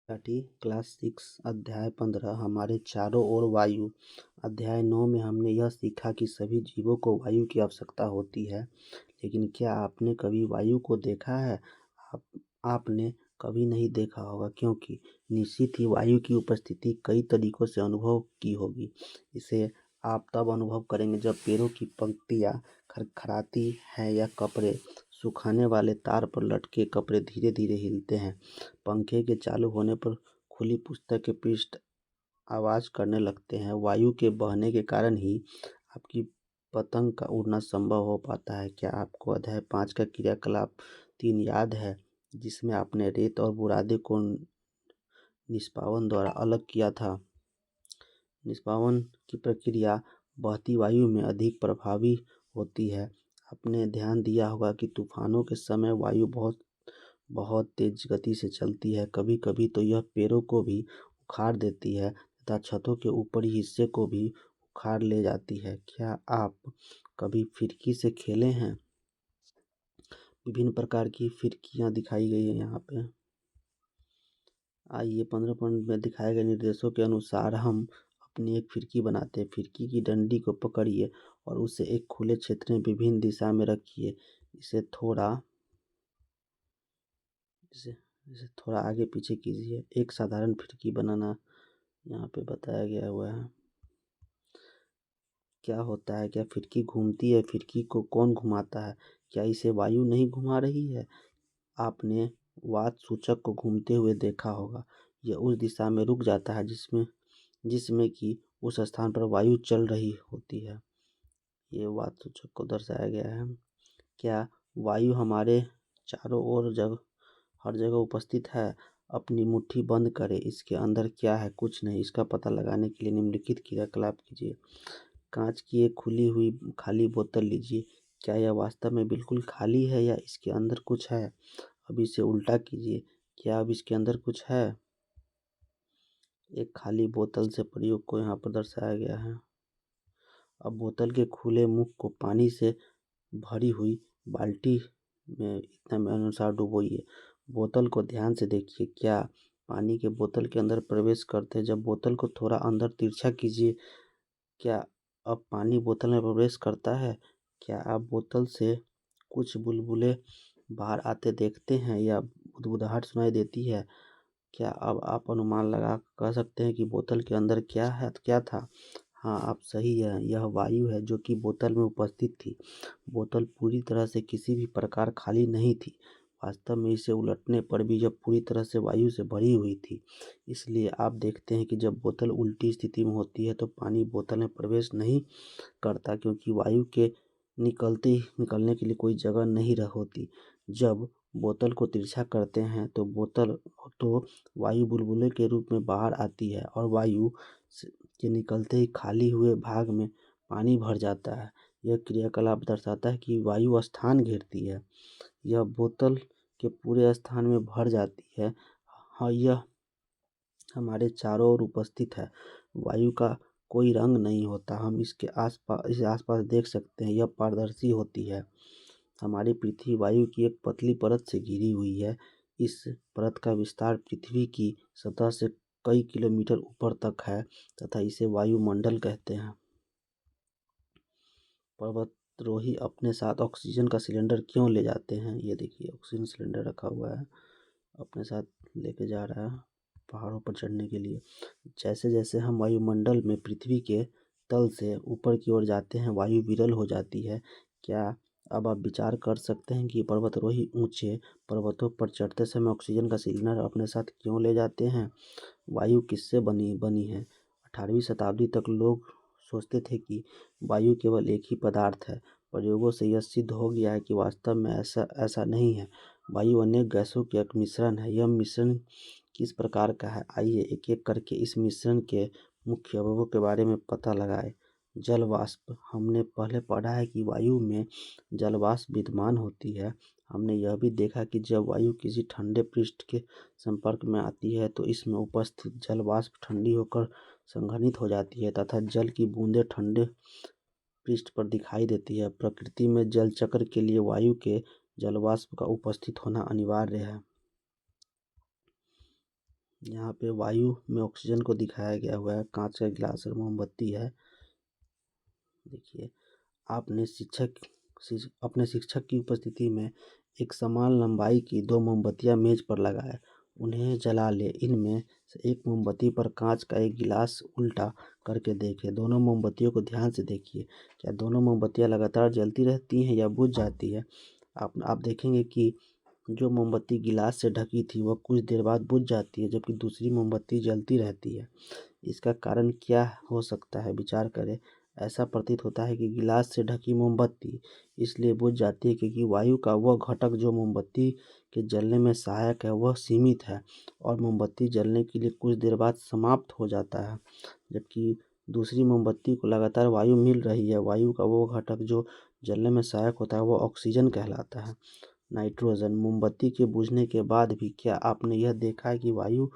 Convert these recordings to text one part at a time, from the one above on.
छठी class 6 अध्याय 15 हमारे चारों ओर वायु। अध्याय 9 में हमने यह सीखा कि सभी जीवों को वायु की आवश्यकता होती है। लेकिन क्या आपने कभी वायु को देखा है? आप आपने कभी नहीं देखा होगा, क्योंकि निश्चित ही वायु की उपस्थिति कई तरीकों से अनुभव की होगी। इसे आप तब अनुभव करेंगे जब पेड़ों की पंक्तियाँ खड़खड़ाती हैं या कपड़े सुखाने वाले तार पर लटके कपड़े धीरे धीरे हिलते हैं। पंखे के चालू होने पर खुली पुस्तक के पृष्ठ आवाज करने लगते हैं। वायु के बहने के कारण ही आपकी पतंग का उड़ना संभव हो पाता है। क्या आपको अध्याय 5 का क्रियाकलाप 3 याद है, जिसमें आपने रेत और बुरादे को निष्पावन द्वारा अलग किया था? निष्पावन की प्रक्रिया बहती वायु में अधिक प्रभावी होती है। आपने ध्यान दिया होगा कि तूफानों के समय वायु बहुत बहुत तेज गति से चलती है। कभी कभी तो यह पेड़ों को भी उखाड़ देती है तथा छतों के ऊपरी हिस्से को भी उखाड़ ले जाती है। क्या आप कभी फिरकी से खेले हैं? विभिन्न प्रकार की फिरकियाँ दिखाई गई है यहाँ पे। आइए 15 पॉइंट में दिखाए गए निर्देशों के अनुसार हम अपनी एक फिरकी बनाते हैं। फिरकी की डंडी को पकड़िए और उसे एक खुले क्षेत्र में विभिन्न दिशा में रखिए। इसे थोड़ा आगे पीछे कीजिए। एक साधारण फिरकी बनाना यहाँ पे बताया गया हुआ है। क्या होता है? क्या फिरकी घूमती है? फिरकी को कौन घुमाता है? क्या इसे वायु नहीं घुमा रही है? आपने वात सूचक को घूमते हुए देखा होगा। यह उस दिशा में रुक जाता है जिसमें कि उस स्थान पर वायु चल रही होती है। ये वात सूचक को दर्शाया गया है। क्या वायु हमारे चारों ओर हर जगह उपस्थित है? अपनी मुट्ठी बंद करें। इसके अंदर क्या है? कुछ नहीं। इसका पता लगाने के लिए निम्नलिखित क्रियाकलाप कीजिए। कांच की एक खुली हुई खाली बोतल लीजिए। क्या यह वास्तव में बिल्कुल खाली है या इसके अंदर कुछ है? अब इसे उल्टा कीजिए। क्या अब इसके अंदर कुछ है? एक खाली बोतल से प्रयोग को यहाँ पर दर्शाया गया है। अब बोतल के खुले मुख को पानी से भरी हुई बाल्टी में इतना में अनुसार डुबोइए। बोतल को ध्यान से देखिए। क्या पानी के बोतल के अंदर प्रवेश करते हैं? जब बोतल को थोड़ा अंदर तिरछा कीजिए। क्या अब पानी बोतल में प्रवेश करता है? क्या आप बोतल से कुछ बुलबुले बाहर आते देखते हैं या बुदबुदाहट सुनाई देती है? क्या अब आप अनुमान लगा कह सकते हैं कि बोतल के अंदर क्या था? हाँ, आप सही हैं। यह वायु है जो कि बोतल में उपस्थित थी। बोतल पूरी तरह से किसी भी प्रकार खाली नहीं थी। वास्तव में इसे उलटने पर भी यह पूरी तरह से वायु से भरी हुई थी। इसलिए आप देखते हैं कि जब बोतल उल्टी स्थिति में होती है तो पानी बोतल में प्रवेश नहीं करता, क्योंकि वायु के निकलने के लिए कोई जगह नहीं होती। जब बोतल को तिरछा करते हैं तो वायु बुलबुले के रूप में बाहर आती है और वायु के निकलते ही खाली हुए भाग में पानी भर जाता है। यह क्रियाकलाप दर्शाता है कि वायु स्थान घेरती है। यह बोतल के पूरे स्थान में भर जाती है। हाँ, यह हमारे चारों ओर उपस्थित है। वायु का कोई रंग नहीं होता। हम इसे आसपास देख सकते हैं। यह पारदर्शी होती है। हमारी पृथ्वी वायु की एक पतली परत से घिरी हुई है। इस परत का विस्तार पृथ्वी की सतह से कई किलोमीटर ऊपर तक है तथा इसे वायुमंडल कहते हैं। पर्वतारोही अपने साथ ऑक्सीजन का सिलेंडर क्यों ले जाते हैं? ये देखिए, ऑक्सीजन सिलेंडर रखा हुआ है, अपने साथ लेके जा रहा है पहाड़ों पर चढ़ने के लिए। जैसे जैसे हम वायुमंडल में पृथ्वी के तल से ऊपर की ओर जाते हैं, वायु विरल हो जाती है। क्या अब आप विचार कर सकते हैं कि पर्वतारोही ऊंचे पर्वतों पर चढ़ते समय ऑक्सीजन का सिलेंडर अपने साथ क्यों ले जाते हैं? वायु किससे बनी बनी है? 18वीं शताब्दी तक लोग सोचते थे कि वायु केवल एक ही पदार्थ है। प्रयोगों से यह सिद्ध हो गया है कि वास्तव में ऐसा नहीं है। वायु अनेक गैसों का एक मिश्रण है। यह मिश्रण किस प्रकार का है? आइए एक एक करके इस मिश्रण के मुख्य अवयवों के बारे में पता लगाएं। जल वाष्प। हमने पहले पढ़ा है कि वायु में जल वाष्प विद्यमान होती है। हमने यह भी देखा कि जब वायु किसी ठंडे पृष्ठ के संपर्क में आती है तो इसमें उपस्थित जल वाष्प ठंडी होकर संघनित हो जाती है तथा जल की बूंदें ठंडे पृष्ठ पर दिखाई देती है। प्रकृति में जल चक्र के लिए वायु के जल वाष्प का उपस्थित होना अनिवार्य है। यहाँ पे वायु में ऑक्सीजन को दिखाया गया हुआ है। कांच का गिलास और मोमबत्ती है। देखिए, अपने शिक्षक की उपस्थिति में एक समान लंबाई की 2 मोमबत्तियां मेज पर लगाए। उन्हें जला ले। इनमें से एक मोमबत्ती पर कांच का एक गिलास उल्टा करके देखें। दोनों मोमबत्तियों को ध्यान से देखिए। क्या दोनों मोमबत्तियां लगातार जलती रहती हैं या बुझ जाती है? आप देखेंगे कि जो मोमबत्ती गिलास से ढकी थी वह कुछ देर बाद बुझ जाती है, जबकि दूसरी मोमबत्ती जलती रहती है। इसका कारण क्या हो सकता है? विचार करें। ऐसा प्रतीत होता है कि गिलास से ढकी मोमबत्ती इसलिए बुझ जाती है क्योंकि वायु का वह घटक जो मोमबत्ती के जलने में सहायक है वह सीमित है और मोमबत्ती जलने के लिए कुछ देर बाद समाप्त हो जाता है, जबकि दूसरी मोमबत्ती को लगातार वायु मिल रही है। वायु का वो घटक जो जलने में सहायक होता है वह ऑक्सीजन कहलाता है। नाइट्रोजन। मोमबत्ती के बुझने के बाद भी क्या आपने यह देखा है कि वायु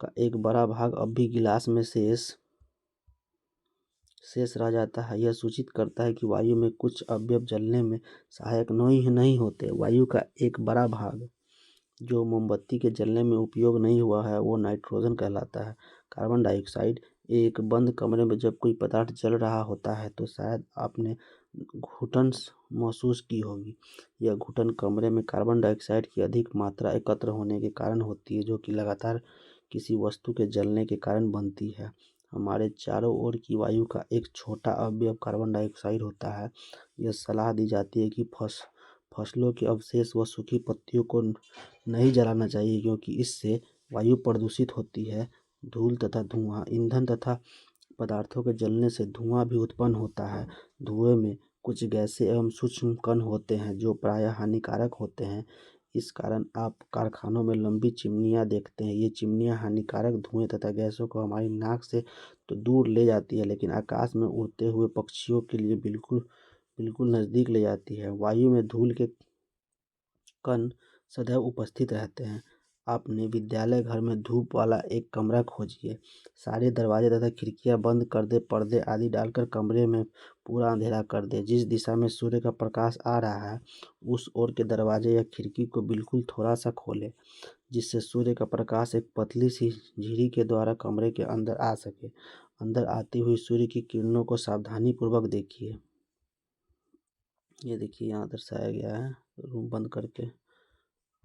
का एक बड़ा भाग अब भी गिलास में शेष रह जाता है? यह सूचित करता है कि वायु में कुछ अवयव जलने में सहायक नहीं होते। वायु का एक बड़ा भाग जो मोमबत्ती के जलने में उपयोग नहीं हुआ है वो नाइट्रोजन कहलाता है। Carbon dioxide. एक बंद कमरे में जब कोई पदार्थ जल रहा होता है तो शायद आपने घुटन महसूस की होगी। यह घुटन कमरे में कार्बन डाइऑक्साइड की अधिक मात्रा एकत्र होने के कारण होती है, जो कि लगातार किसी वस्तु के जलने के कारण बनती है। हमारे चारों ओर की वायु का एक छोटा अवयव कार्बन डाइऑक्साइड होता है। यह सलाह दी जाती है कि फसलों के अवशेष व सूखी पत्तियों को नहीं जलाना चाहिए क्योंकि इससे वायु प्रदूषित होती है। धूल तथा धुआं। ईंधन तथा पदार्थों के जलने से धुआं भी उत्पन्न होता है। धुएं में कुछ गैसें एवं सूक्ष्म कण होते हैं जो प्रायः हानिकारक होते हैं। इस कारण आप कारखानों में लंबी चिमनियां देखते हैं। ये चिमनियां हानिकारक धुएं तथा गैसों को हमारी नाक से तो दूर ले जाती है, लेकिन आकाश में उड़ते हुए पक्षियों के लिए बिल्कुल बिल्कुल नज़दीक ले जाती है। वायु में धूल के कण सदैव उपस्थित रहते हैं। अपने विद्यालय घर में धूप वाला एक कमरा खोजिए। सारे दरवाजे तथा खिड़कियां बंद कर दे। पर्दे आदि डालकर कमरे में पूरा अंधेरा कर दे। जिस दिशा में सूर्य का प्रकाश आ रहा है उस ओर के दरवाजे या खिड़की को बिल्कुल थोड़ा सा खोलें, जिससे सूर्य का प्रकाश एक पतली सी झिरी के द्वारा कमरे के अंदर आ सके। अंदर आती हुई सूर्य की किरणों को सावधानी पूर्वक देखिए। ये देखिए, यहाँ दर्शाया गया है। रूम बंद करके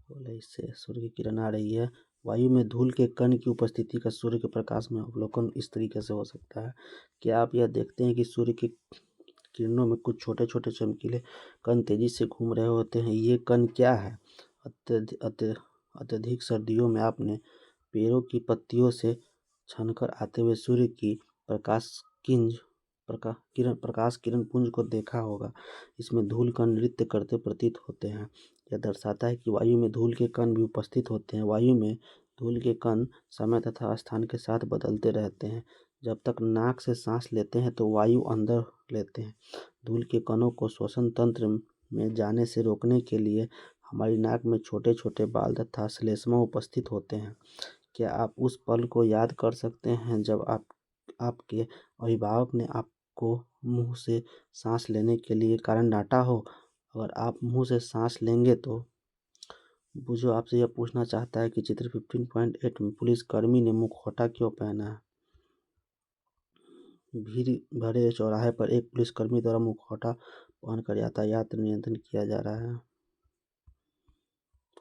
बोले इससे सूर्य की किरण आ रही है। वायु में धूल के कण की उपस्थिति का सूर्य के प्रकाश में अवलोकन इस तरीके से हो सकता है। क्या आप यह देखते हैं कि सूर्य की किरणों में कुछ छोटे छोटे चमकीले कण तेजी से घूम रहे होते हैं? ये कण क्या है? अत्यधिक सर्दियों में आपने पेड़ों की पत्तियों से छनकर आते हुए सूर्य की प्रकाश किरण पुंज को देखा होगा। इसमें धूल कण नृत्य करते प्रतीत होते हैं। यह दर्शाता है कि वायु में धूल के कण भी उपस्थित होते हैं। वायु में धूल के कण समय तथा स्थान के साथ बदलते रहते हैं। जब तक नाक से सांस लेते हैं तो वायु अंदर लेते हैं। धूल के कणों को श्वसन तंत्र में जाने से रोकने के लिए हमारी नाक में छोटे छोटे बाल तथा श्लेष्मा उपस्थित होते हैं। क्या आप उस पल को याद कर सकते हैं जब आपके अभिभावक ने आपको मुंह से सांस लेने के लिए कारण डांटा हो? अगर आप मुंह से सांस लेंगे तो बुझो आपसे यह पूछना चाहता है कि चित्र 15.8 में पुलिसकर्मी ने मुखौटा क्यों पहना है? भीड़ भरे चौराहे पर एक पुलिसकर्मी द्वारा मुखौटा पहनकर यातायात नियंत्रण किया जा रहा है।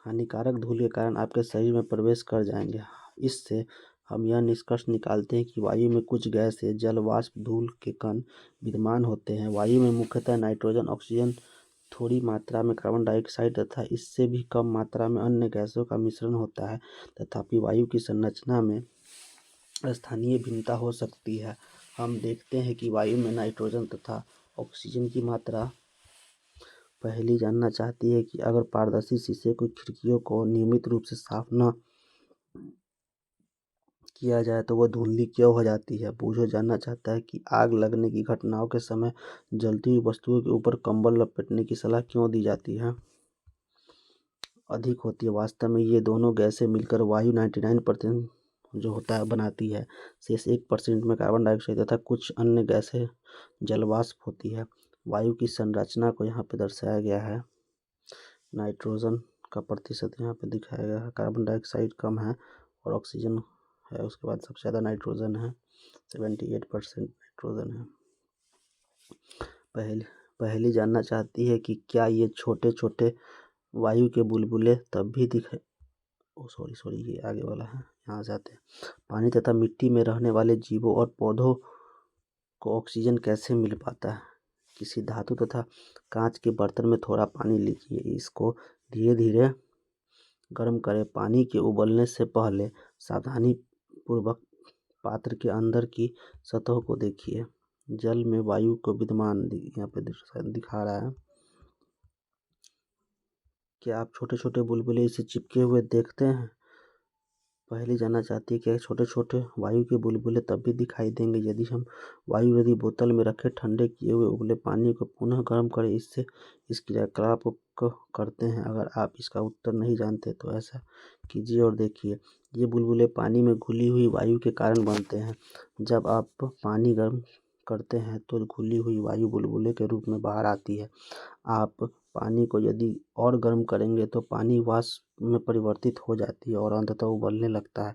हानिकारक धूल के कारण आपके शरीर में प्रवेश कर जाएंगे। इससे हम यह निष्कर्ष निकालते हैं कि वायु में कुछ गैसें, जल वाष्प, धूल के कण विद्यमान होते हैं। वायु में मुख्यतः नाइट्रोजन, ऑक्सीजन, थोड़ी मात्रा में कार्बन डाइऑक्साइड तथा इससे भी कम मात्रा में अन्य गैसों का मिश्रण होता है। तथापि वायु की संरचना में स्थानीय भिन्नता हो सकती है। हम देखते हैं कि वायु में नाइट्रोजन तथा ऑक्सीजन की मात्रा। पहली जानना चाहती है कि अगर पारदर्शी शीशे की खिड़कियों को नियमित रूप से साफ न किया जाए तो वह धुंधली क्यों हो जाती है? बूझो जानना चाहता है कि आग लगने की घटनाओं के समय जलती हुई वस्तुओं के ऊपर कंबल लपेटने की सलाह क्यों दी जाती है? अधिक होती है। वास्तव में ये दोनों गैसें मिलकर वायु 99% जो होता है बनाती है। शेष 1% में कार्बन डाइऑक्साइड तथा कुछ अन्य गैसें जलवाष्प होती है। वायु की संरचना को यहाँ पे दर्शाया गया है। नाइट्रोजन का प्रतिशत यहाँ पे दिखाया गया है। कार्बन डाइऑक्साइड कम है और ऑक्सीजन है, उसके बाद सबसे ज़्यादा नाइट्रोजन है, 78% नाइट्रोजन है। पहली जानना चाहती है कि क्या ये छोटे छोटे वायु के बुलबुले तब भी दिखाई सॉरी ये आगे वाला है, यहाँ जाते हैं। पानी तथा मिट्टी में रहने वाले जीवों और पौधों को ऑक्सीजन कैसे मिल पाता है? किसी धातु तथा कांच के बर्तन में थोड़ा पानी लीजिए, इसको धीरे धीरे गर्म करें। पानी के उबलने से पहले सावधानी पूर्वक पात्र के अंदर की सतह को देखिए। जल में वायु को विद्यमान यहाँ पे दिखा रहा है। क्या आप छोटे छोटे बुलबुले इसे चिपके हुए देखते हैं? पहली जानना चाहती है कि छोटे छोटे वायु के बुलबुले तब भी दिखाई देंगे यदि हम यदि बोतल में रखे ठंडे किए हुए उबले पानी को पुनः गर्म करें, इससे इस क्रियाकलाप को करते हैं। अगर आप इसका उत्तर नहीं जानते तो ऐसा कीजिए और देखिए। ये बुलबुले पानी में घुली हुई वायु के कारण बनते हैं। जब आप पानी गर्म करते हैं तो घुली हुई वायु बुलबुले के रूप में बाहर आती है। आप पानी को यदि और गर्म करेंगे तो पानी वाष्प में परिवर्तित हो जाती है और अंततः उबलने लगता है।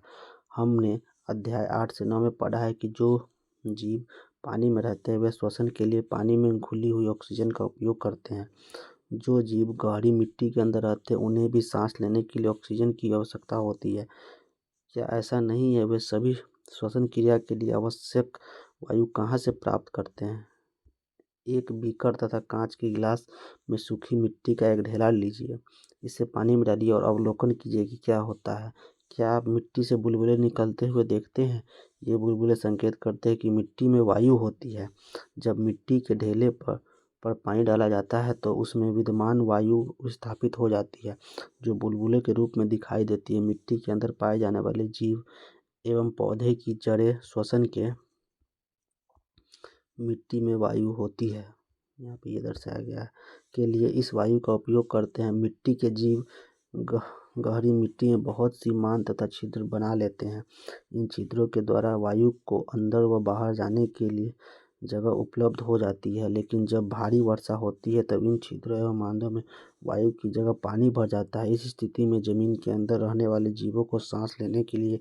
हमने अध्याय 8 से 9 में पढ़ा है कि जो जीव पानी में रहते हैं वे श्वसन के लिए पानी में घुली हुई ऑक्सीजन का उपयोग करते हैं। जो जीव गहरी मिट्टी के अंदर रहते हैं उन्हें भी सांस लेने के लिए ऑक्सीजन की आवश्यकता होती है। क्या ऐसा नहीं है? वे सभी श्वसन क्रिया के लिए आवश्यक वायु कहाँ से प्राप्त करते हैं? एक बीकर तथा कांच के गिलास में सूखी मिट्टी का एक ढेला लीजिए, इसे पानी में डालिए और अवलोकन कीजिए कि क्या होता है। क्या आप मिट्टी से बुलबुले निकलते हुए देखते हैं? ये बुलबुले संकेत करते हैं कि मिट्टी में वायु होती है। जब मिट्टी के ढेले पर पानी डाला जाता है तो उसमें विद्यमान वायु विस्थापित हो जाती है, जो बुलबुले के रूप में दिखाई देती है। मिट्टी के अंदर पाए जाने वाले जीव एवं पौधे की जड़ें श्वसन मिट्टी में वायु होती है, यहाँ पे ये दर्शाया गया है, के लिए इस वायु का उपयोग करते हैं। मिट्टी के जीव गहरी मिट्टी में बहुत सी मान तथा छिद्र बना लेते हैं। इन छिद्रों के द्वारा वायु को अंदर व बाहर जाने के लिए जगह उपलब्ध हो जाती है, लेकिन जब भारी वर्षा होती है तब इन छिद्रों एवं मांदों में वायु की जगह पानी भर जाता है। इस स्थिति में जमीन के अंदर रहने वाले जीवों को सांस लेने के लिए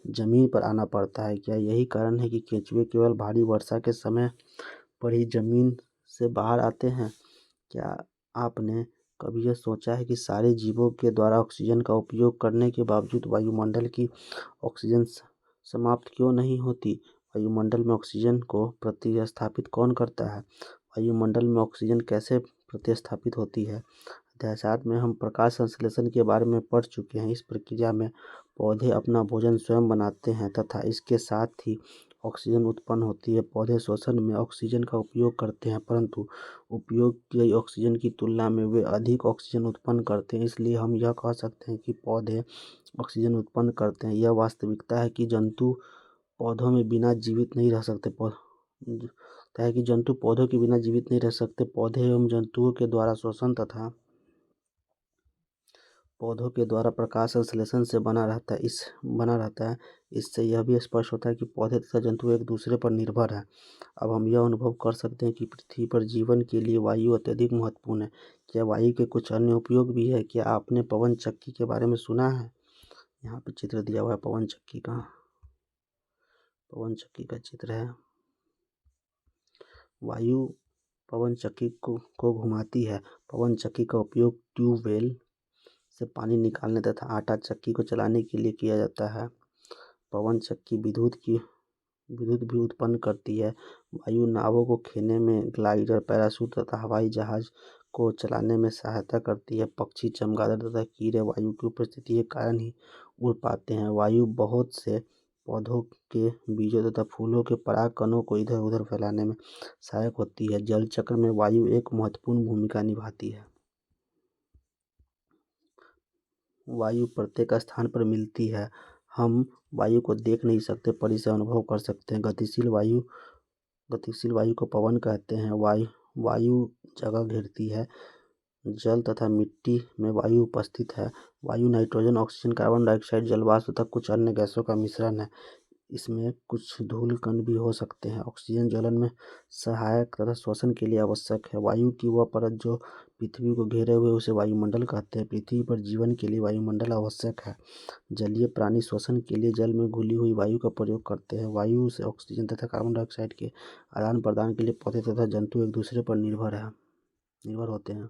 जमीन पर आना पड़ता है। क्या यही कारण है कि केंचुए केवल भारी वर्षा के समय पर ही जमीन से बाहर आते हैं? क्या आपने कभी यह सोचा है कि सारे जीवों के द्वारा ऑक्सीजन का उपयोग करने के बावजूद वायुमंडल की ऑक्सीजन समाप्त क्यों नहीं होती? वायुमंडल में ऑक्सीजन को प्रतिस्थापित कौन करता है? वायुमंडल में ऑक्सीजन कैसे प्रतिस्थापित होती है? अध्याय 7 में हम प्रकाश संश्लेषण के बारे में पढ़ चुके हैं। इस प्रक्रिया में पौधे अपना भोजन स्वयं बनाते हैं तथा इसके साथ ही ऑक्सीजन उत्पन्न होती है। पौधे श्वसन में ऑक्सीजन का उपयोग करते हैं, परंतु उपयोग की गई ऑक्सीजन की तुलना में वे अधिक ऑक्सीजन उत्पन्न करते हैं। इसलिए हम यह कह सकते हैं कि पौधे ऑक्सीजन उत्पन्न करते हैं। यह वास्तविकता है कि जंतु पौधों में बिना जीवित नहीं रह सकते जंतु पौधों के बिना जीवित नहीं रह सकते। पौधे एवं जंतुओं के द्वारा श्वसन तथा पौधों के द्वारा प्रकाश संश्लेषण से बना रहता है। इससे यह भी स्पष्ट होता है कि पौधे तथा जंतु एक दूसरे पर निर्भर हैं। अब हम यह अनुभव कर सकते हैं कि पृथ्वी पर जीवन के लिए वायु अत्यधिक महत्वपूर्ण है। क्या वायु के कुछ अन्य उपयोग भी है? क्या आपने पवन चक्की के बारे में सुना है? यहाँ पे चित्र दिया हुआ है पवन चक्की का चित्र है। वायु पवन चक्की को घुमाती है। पवन चक्की का उपयोग ट्यूबवेल से पानी निकालने तथा आटा चक्की को चलाने के लिए किया जाता है। पवन चक्की विद्युत भी उत्पन्न करती है। वायु नावों को खेने में, ग्लाइडर, पैराशूट तथा हवाई जहाज को चलाने में सहायता करती है। पक्षी, चमगादड़ तथा कीड़े वायु की उपस्थिति के कारण ही उड़ पाते हैं। वायु बहुत से पौधों के बीजों तथा फूलों के पराग कणों को इधर उधर फैलाने में सहायक होती है। जल चक्र में वायु एक महत्वपूर्ण भूमिका निभाती है। वायु प्रत्येक स्थान पर मिलती है। हम वायु को देख नहीं सकते पर इसे अनुभव कर सकते हैं। गतिशील वायु को पवन कहते हैं। वायु जगह घेरती है। जल तथा मिट्टी में वायु उपस्थित है। वायु नाइट्रोजन, ऑक्सीजन, कार्बन डाइऑक्साइड, जलवाष्प तथा कुछ अन्य गैसों का मिश्रण है। इसमें कुछ धूल कण भी हो सकते हैं। ऑक्सीजन ज्वलन में सहायक तथा श्वसन के लिए आवश्यक है। वायु की वह परत जो पृथ्वी को घेरे हुए उसे वायुमंडल कहते हैं। पृथ्वी पर जीवन के लिए वायुमंडल आवश्यक है। जलीय प्राणी श्वसन के लिए जल में घुली हुई वायु का प्रयोग करते हैं। वायु से ऑक्सीजन तथा कार्बन डाइऑक्साइड के आदान प्रदान के लिए पौधे तथा जंतु एक दूसरे पर निर्भर होते हैं।